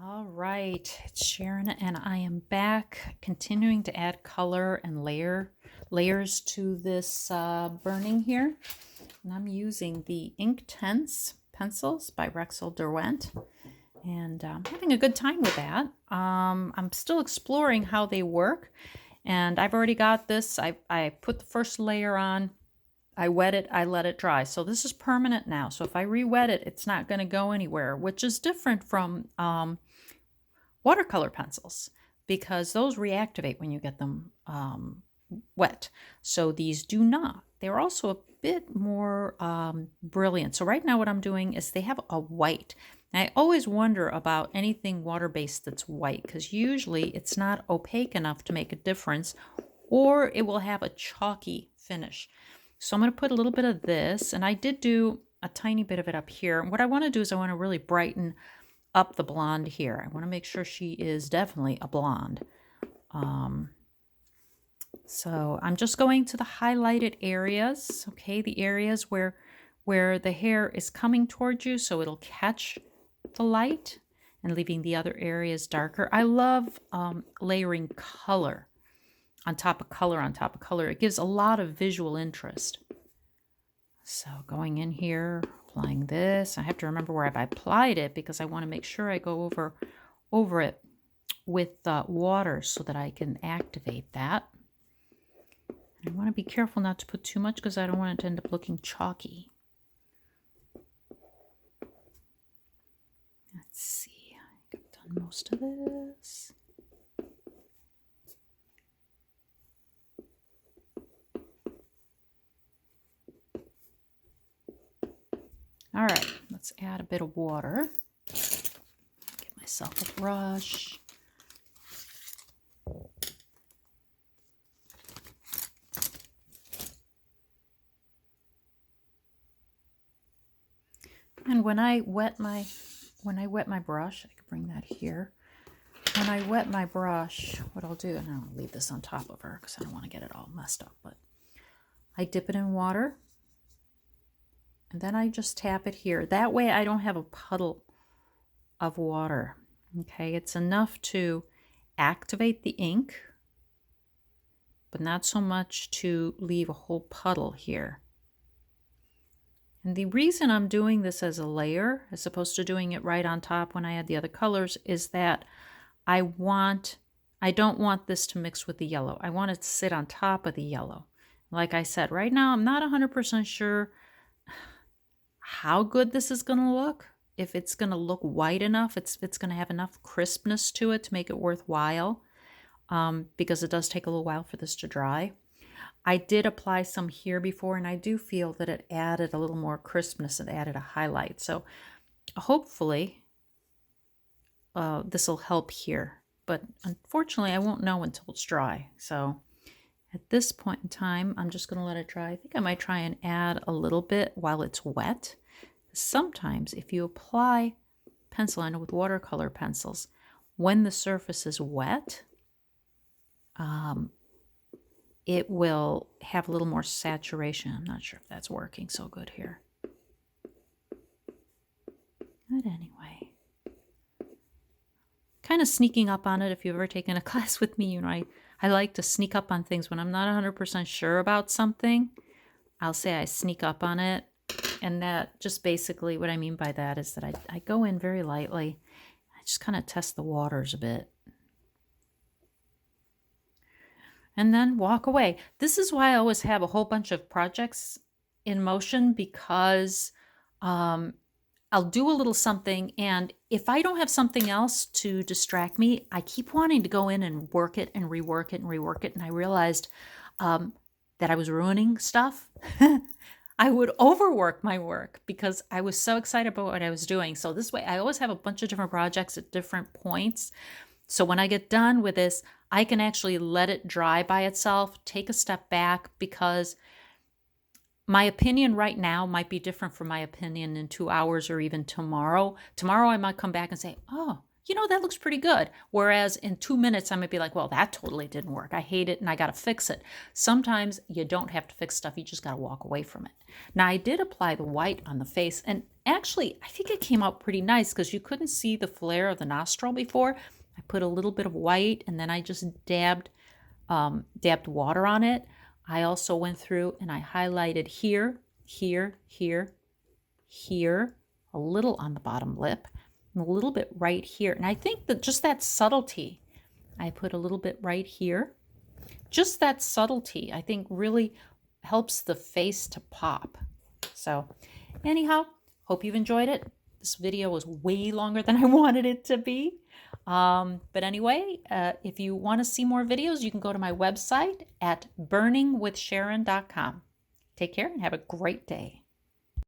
All right, it's Sharon, and I am back continuing to add color and layers to this burning here. And I'm using the Inktense pencils by Rexel Derwent, and I'm having a good time with that. I'm still exploring how they work, and I've already got this. I put the first layer on. I wet it, I let it dry. So this is permanent now. So if I re-wet it, it's not going to go anywhere, which is different from watercolor pencils because those reactivate when you get them wet. So these do not. They're also a bit more brilliant. So right now what I'm doing is they have a white. And I always wonder about anything water-based that's white because usually it's not opaque enough to make a difference, or it will have a chalky finish. So I'm going to put a little bit of this, and I did do a tiny bit of it up here. What I want to do is I want to really brighten up the blonde here. I want to make sure she is definitely a blonde. So I'm just going to the highlighted areas, okay, the areas where the hair is coming towards you so it'll catch the light, and leaving the other areas darker. I love layering color on top of color on top of color. It gives a lot of visual interest. So going in here, applying this. I have to remember where I've applied it because I want to make sure I go over it with water so that I can activate that. I want to be careful not to put too much because I don't want it to end up looking chalky. Let's see. I've done most of this. All right, let's add a bit of water. Get myself a brush. And when I wet my brush, I could bring that here. When I wet my brush, what I'll do, and I'll leave this on top of her because I don't want to get it all messed up, but I dip it in water. And then I just tap it here. That way I don't have a puddle of water. Okay, it's enough to activate the ink, but not so much to leave a whole puddle here. And the reason I'm doing this as a layer, as opposed to doing it right on top when I add the other colors, is that I don't want this to mix with the yellow. I want it to sit on top of the yellow. Like I said, right now I'm not 100% sure how good this is going to look. If it's going to look white enough, it's going to have enough crispness to it to make it worthwhile, because it does take a little while for this to dry. I did apply some here before, and I do feel that it added a little more crispness and added a highlight. So hopefully this will help here. But unfortunately, I won't know until it's dry. So at this point in time, I'm just going to let it dry. I think I might try and add a little bit while it's wet. Sometimes if you apply pencil liner with watercolor pencils, when the surface is wet, it will have a little more saturation. I'm not sure if that's working so good here. But anyway, kind of sneaking up on it. If you've ever taken a class with me, you know, I like to sneak up on things when I'm not 100% sure about something. I'll say I sneak up on it. And that just basically what I mean by that is that I go in very lightly. I just kind of test the waters a bit. And then walk away. This is why I always have a whole bunch of projects in motion, because I'll do a little something, and if I don't have something else to distract me, I keep wanting to go in and work it and rework it and rework it, and I realized that I was ruining stuff. I would overwork my work because I was so excited about what I was doing. So this way, I always have a bunch of different projects at different points. So when I get done with this, I can actually let it dry by itself, take a step back, because my opinion right now might be different from my opinion in 2 hours or even tomorrow. Tomorrow I might come back and say, oh, that looks pretty good. Whereas in 2 minutes, I might be like, well, that totally didn't work. I hate it and I got to fix it. Sometimes you don't have to fix stuff. You just got to walk away from it. Now, I did apply the white on the face, and actually, I think it came out pretty nice because you couldn't see the flare of the nostril before. I put a little bit of white and then I just dabbed water on it. I also went through and I highlighted here, here, here, here, a little on the bottom lip, and a little bit right here. And I think that just that subtlety, I put a little bit right here. Just that subtlety, I think, really helps the face to pop. So anyhow, hope you've enjoyed it. This video was way longer than I wanted it to be. But anyway, if you want to see more videos, you can go to my website at burningwithsharon.com. Take care and have a great day.